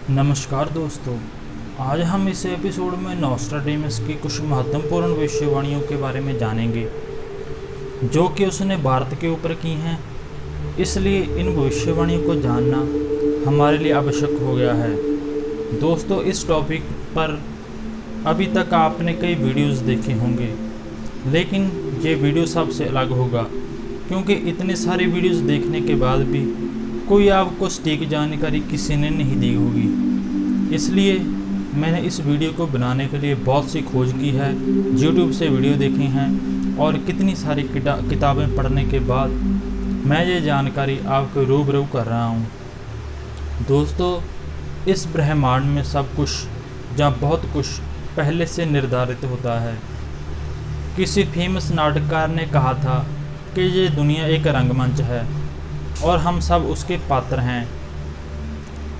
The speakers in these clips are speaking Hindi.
नमस्कार दोस्तों। आज हम इस एपिसोड में नॉस्ट्राडेमस की कुछ महत्वपूर्ण भविष्यवाणियों के बारे में जानेंगे जो कि उसने भारत के ऊपर की हैं। इसलिए इन भविष्यवाणियों को जानना हमारे लिए आवश्यक हो गया है। दोस्तों, इस टॉपिक पर अभी तक आपने कई वीडियोस देखे होंगे, लेकिन ये वीडियो सबसे अलग होगा क्योंकि इतने सारे वीडियोस देखने के बाद भी कोई आपको सटीक जानकारी किसी ने नहीं दी होगी। इसलिए मैंने इस वीडियो को बनाने के लिए बहुत सी खोज की है, YouTube से वीडियो देखे हैं और कितनी सारी किताबें पढ़ने के बाद मैं ये जानकारी आपको रूबरू कर रहा हूँ। दोस्तों, इस ब्रह्मांड में सब कुछ या बहुत कुछ पहले से निर्धारित होता है। किसी फेमस नाटककार ने कहा था कि ये दुनिया एक रंगमंच है और हम सब उसके पात्र हैं।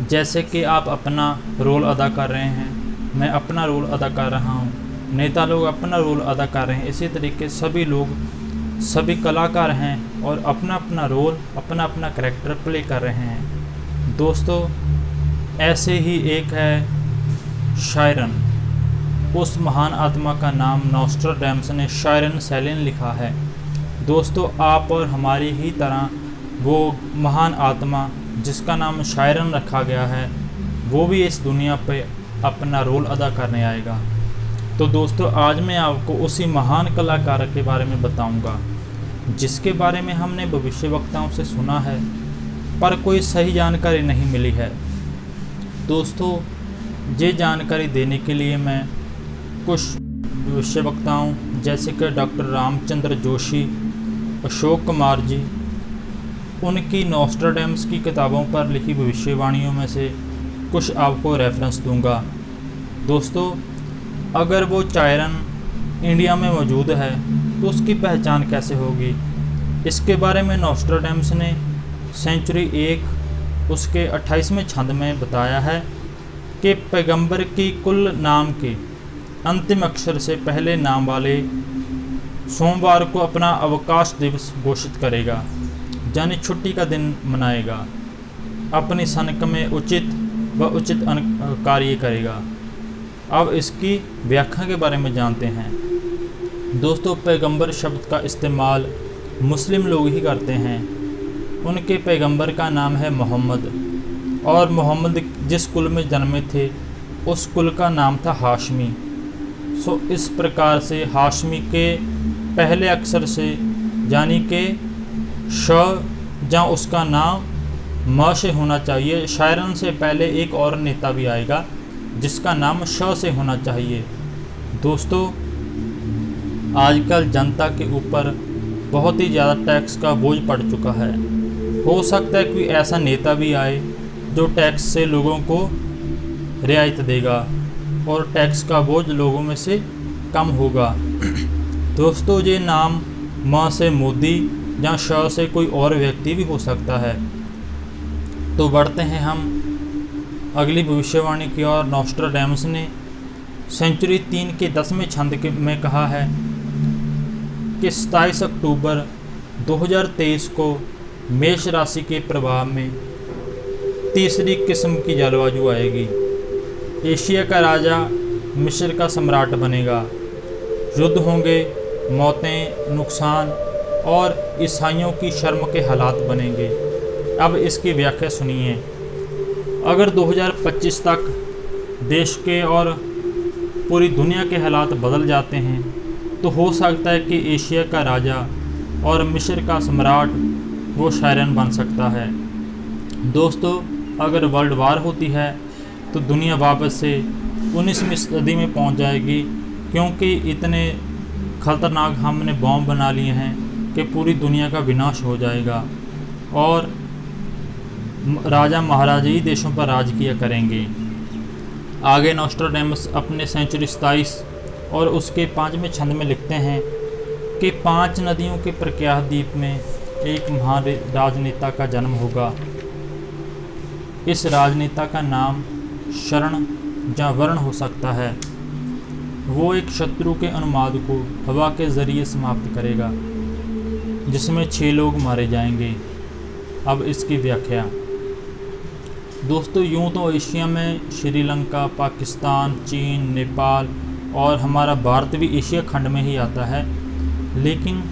जैसे कि आप अपना रोल अदा कर रहे हैं, मैं अपना रोल अदा कर रहा हूँ, नेता लोग अपना रोल अदा कर रहे हैं, इसी तरीके सभी लोग सभी कलाकार हैं और अपना अपना रोल अपना अपना करैक्टर प्ले कर रहे हैं। दोस्तों, ऐसे ही एक है शायरन। उस महान आत्मा का नाम नॉस्ट्राडेमस ने शायरन सेलिन लिखा है। दोस्तों, आप और हमारी ही तरह वो महान आत्मा जिसका नाम शायरन रखा गया है, वो भी इस दुनिया पे अपना रोल अदा करने आएगा। तो दोस्तों, आज मैं आपको उसी महान कलाकार के बारे में बताऊंगा जिसके बारे में हमने भविष्यवक्ताओं से सुना है पर कोई सही जानकारी नहीं मिली है। दोस्तों, ये जानकारी देने के लिए मैं कुछ भविष्यवक्ताओं जैसे कि डॉक्टर रामचंद्र जोशी, अशोक कुमार जी, उनकी नॉस्ट्राडेमस की किताबों पर लिखी भविष्यवाणियों में से कुछ आपको रेफरेंस दूंगा। दोस्तों, अगर वो शायरन इंडिया में मौजूद है तो उसकी पहचान कैसे होगी? इसके बारे में नॉस्ट्राडेमस ने सेंचुरी 1 उसके 28वें छंद में बताया है कि पैगंबर की कुल नाम के अंतिम अक्षर से पहले नाम वाले सोमवार को अपना अवकाश दिवस घोषित करेगा, यानी छुट्टी का दिन मनाएगा, अपनी सनक में उचित कार्य करेगा। अब इसकी व्याख्या के बारे में जानते हैं। दोस्तों, पैगंबर शब्द का इस्तेमाल मुस्लिम लोग ही करते हैं। उनके पैगंबर का नाम है मोहम्मद और मोहम्मद जिस कुल में जन्मे थे उस कुल का नाम था हाशमी। इस प्रकार से हाशमी के पहले अक्षर से यानी कि श जहाँ उसका नाम म से होना चाहिए। शायरन से पहले एक और नेता भी आएगा जिसका नाम श से होना चाहिए। दोस्तों, आजकल जनता के ऊपर बहुत ही ज़्यादा टैक्स का बोझ पड़ चुका है। हो सकता है कोई ऐसा नेता भी आए जो टैक्स से लोगों को रियायत देगा और टैक्स का बोझ लोगों में से कम होगा। दोस्तों, ये नाम म से मोदी या श से कोई और व्यक्ति भी हो सकता है। तो बढ़ते हैं हम अगली भविष्यवाणी की ओर। नॉस्ट्राडेमस ने सेंचुरी 3 के 10वें छंद में कहा है कि 27 अक्टूबर 2023 को मेष राशि के प्रभाव में तीसरी किस्म की जलवायु आएगी। एशिया का राजा मिस्र का सम्राट बनेगा। युद्ध होंगे, मौतें, नुकसान और ईसाइयों की शर्म के हालात बनेंगे। अब इसकी व्याख्या सुनिए। अगर 2025 तक देश के और पूरी दुनिया के हालात बदल जाते हैं तो हो सकता है कि एशिया का राजा और मिस्र का सम्राट वो शायरन बन सकता है। दोस्तों, अगर वर्ल्ड वार होती है तो दुनिया वापस से 19वीं सदी में पहुंच जाएगी क्योंकि इतने खतरनाक हमने बॉम्ब बना लिए हैं कि पूरी दुनिया का विनाश हो जाएगा और राजा महाराजा ही देशों पर राज किया करेंगे। आगे नॉस्ट्राडेमस अपने सेंचुरी 27 और उसके 5वें छंद में लिखते हैं कि 5 नदियों के प्रख्यात द्वीप में एक महान राजनेता का जन्म होगा। इस राजनेता का नाम शरण या वर्ण हो सकता है। वो एक शत्रु के अनुमाद को हवा के जरिए समाप्त करेगा जिसमें 6 लोग मारे जाएंगे। अब इसकी व्याख्या। दोस्तों यूँ तो एशिया में श्रीलंका, पाकिस्तान, चीन, नेपाल और हमारा भारत भी एशिया खंड में ही आता है, लेकिन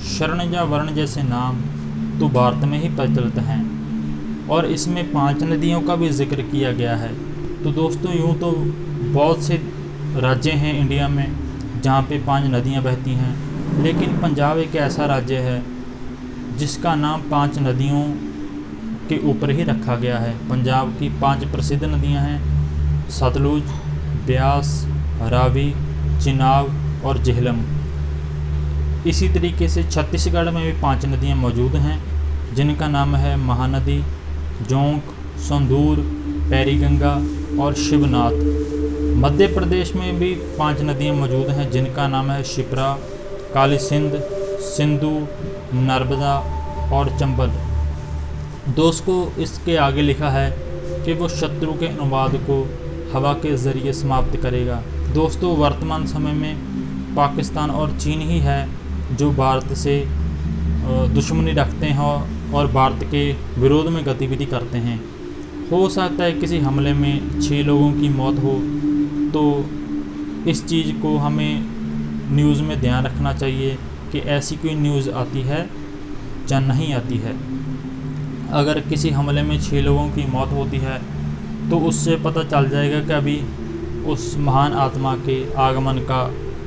शरण या वर्ण जैसे नाम तो भारत में ही प्रचलित हैं और इसमें 5 नदियों का भी जिक्र किया गया है। तो दोस्तों यूँ तो बहुत से राज्य हैं इंडिया में जहाँ पे 5 नदियाँ बहती हैं, लेकिन पंजाब एक ऐसा राज्य है जिसका नाम 5 नदियों के ऊपर ही रखा गया है। पंजाब की 5 प्रसिद्ध नदियाँ हैं, सतलुज, ब्यास, रावी, चिनाब और झेलम। इसी तरीके से छत्तीसगढ़ में भी 5 नदियाँ मौजूद हैं जिनका नाम है महानदी, जोंक, संदूर, पैरीगंगा और शिवनाथ। मध्य प्रदेश में भी 5 नदियाँ मौजूद हैं जिनका नाम है शिप्रा, काली सिंध, सिंधु, नर्मदा और चंबल। दोस्तों इसके आगे लिखा है कि वो शत्रु के अनुवाद को हवा के ज़रिए समाप्त करेगा। दोस्तों वर्तमान समय में पाकिस्तान और चीन ही है जो भारत से दुश्मनी रखते हैं और भारत के विरोध में गतिविधि करते हैं। हो सकता है किसी हमले में 6 लोगों की मौत हो, तो इस चीज़ को हमें न्यूज़ में ध्यान रखना चाहिए कि ऐसी कोई न्यूज़ आती है या नहीं आती है। अगर किसी हमले में 6 लोगों की मौत होती है तो उससे पता चल जाएगा कि अभी उस महान आत्मा के आगमन का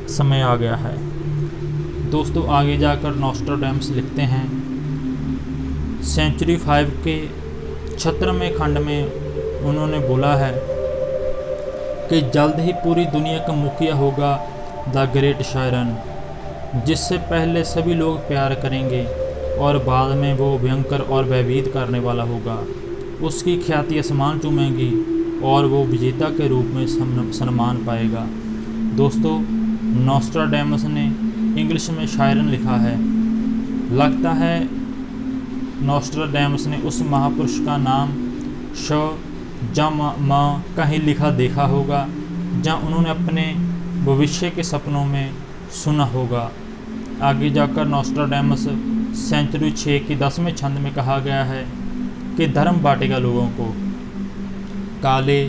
समय आ गया है। दोस्तों आगे जाकर नॉस्ट्राडेमस लिखते हैं, सेंचुरी 5 के 76वें खंड में उन्होंने बोला है कि जल्द ही पूरी दुनिया का मुखिया होगा द ग्रेट शायरन, जिससे पहले सभी लोग प्यार करेंगे और बाद में वो भयंकर और भयभीत करने वाला होगा। उसकी ख्याति आसमान चूमेगी और वो विजेता के रूप में सम्मान पाएगा। दोस्तों नॉस्ट्राडेमस ने इंग्लिश में शायरन लिखा है। लगता है नॉस्ट्राडेमस ने उस महापुरुष का नाम कहीं लिखा देखा होगा जहाँ उन्होंने अपने भविष्य के सपनों में सुना होगा। आगे जाकर नॉस्ट्राडेमस सेंचुरी 6 की 10वें छंद में कहा गया है कि धर्म बांटेगा लोगों को, काले,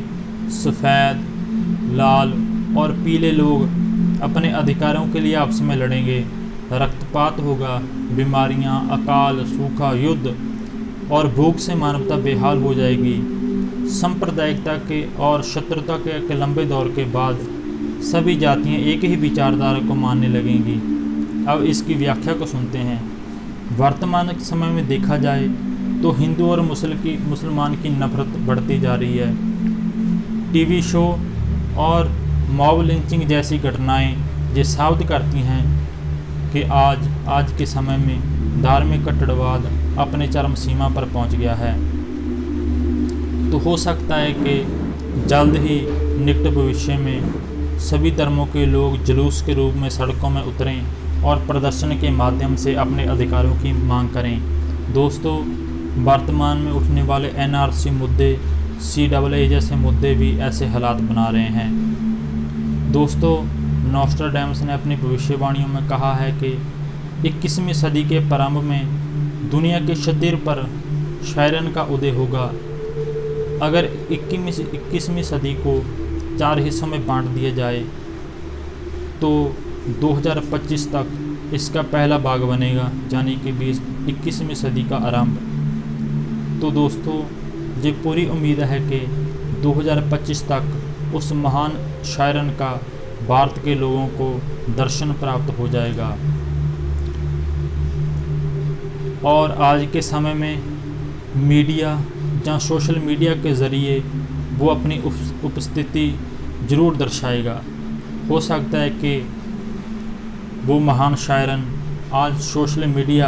सफ़ेद, लाल और पीले लोग अपने अधिकारों के लिए आपस में लड़ेंगे, रक्तपात होगा, बीमारियां, अकाल, सूखा, युद्ध और भूख से मानवता बेहाल हो जाएगी। सांप्रदायिकता के और शत्रुता के लंबे दौर के बाद सभी जातियां एक ही विचारधारा को मानने लगेंगी। अब इसकी व्याख्या को सुनते हैं। वर्तमान समय में देखा जाए तो हिंदू और मुसलमान की नफरत बढ़ती जा रही है। टीवी शो और मॉब लिंचिंग जैसी घटनाएं ये साबित करती हैं कि आज के समय में धार्मिक कट्टरवाद अपने चरम सीमा पर पहुंच गया है। तो हो सकता है कि जल्द ही निकट भविष्य में सभी धर्मों के लोग जुलूस के रूप में सड़कों में उतरें और प्रदर्शन के माध्यम से अपने अधिकारों की मांग करें। दोस्तों वर्तमान में उठने वाले NRC मुद्दे, CAA जैसे मुद्दे भी ऐसे हालात बना रहे हैं। दोस्तों नॉस्ट्राडेमस ने अपनी भविष्यवाणियों में कहा है कि 21वीं सदी के प्रारंभ में दुनिया के शतीर पर शायरन का उदय होगा। अगर 21वीं सदी को 4 हिस्सों में बांट दिया जाए तो 2025 तक इसका पहला भाग बनेगा, यानी कि 21वीं सदी का आरंभ। तो दोस्तों ये पूरी उम्मीद है कि 2025 तक उस महान शायरन का भारत के लोगों को दर्शन प्राप्त हो जाएगा। और आज के समय में मीडिया या सोशल मीडिया के ज़रिए वो अपनी उपस्थिति ज़रूर दर्शाएगा। हो सकता है कि वो महान शायरन आज सोशल मीडिया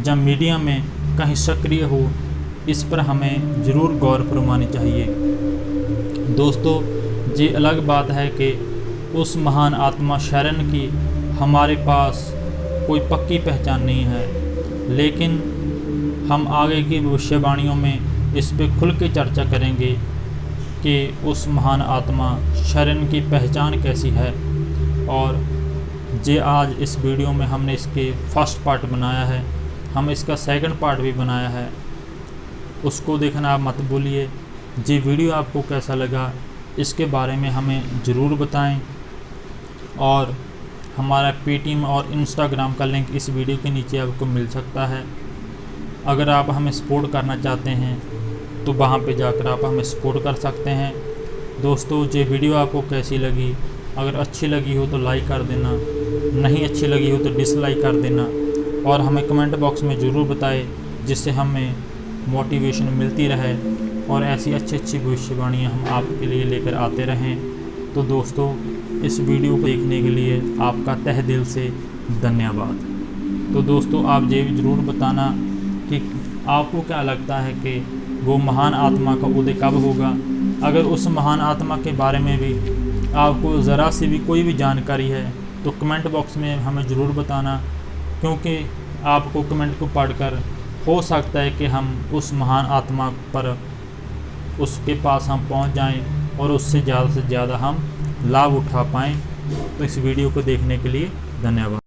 या मीडिया में कहीं सक्रिय हो, इस पर हमें ज़रूर गौर फरमानी चाहिए। दोस्तों ये अलग बात है कि उस महान आत्मा शायरन की हमारे पास कोई पक्की पहचान नहीं है, लेकिन हम आगे की भविष्यवाणियों में इस पर खुल के चर्चा करेंगे कि उस महान आत्मा शायरन की पहचान कैसी है। और जे आज इस वीडियो में हमने इसके फर्स्ट पार्ट बनाया है, हम इसका सेकंड पार्ट भी बनाया है, उसको देखना आप मत भूलिए। ये वीडियो आपको कैसा लगा इसके बारे में हमें ज़रूर बताएं, और हमारा पेटीएम और इंस्टाग्राम का लिंक इस वीडियो के नीचे आपको मिल सकता है। अगर आप हमें सपोर्ट करना चाहते हैं तो वहाँ पे जाकर आप हमें सपोर्ट कर सकते हैं। दोस्तों, ये वीडियो आपको कैसी लगी? अगर अच्छी लगी हो तो लाइक कर देना, नहीं अच्छी लगी हो तो डिसलाइक कर देना, और हमें कमेंट बॉक्स में ज़रूर बताएं, जिससे हमें मोटिवेशन मिलती रहे और ऐसी अच्छी अच्छी भविष्यवाणियाँ हम आपके लिए लेकर आते रहें। तो दोस्तों, इस वीडियो को देखने के लिए आपका तहे दिल से धन्यवाद। तो दोस्तों, आप ये ज़रूर बताना कि आपको क्या लगता है कि वो महान आत्मा का उदय कब होगा। अगर उस महान आत्मा के बारे में भी आपको ज़रा सी भी कोई भी जानकारी है तो कमेंट बॉक्स में हमें ज़रूर बताना, क्योंकि आपको कमेंट को पढ़कर हो सकता है कि हम उस महान आत्मा पर उसके पास हम पहुंच जाएं और उससे ज़्यादा से ज़्यादा हम लाभ उठा पाएँ। तो इस वीडियो को देखने के लिए धन्यवाद।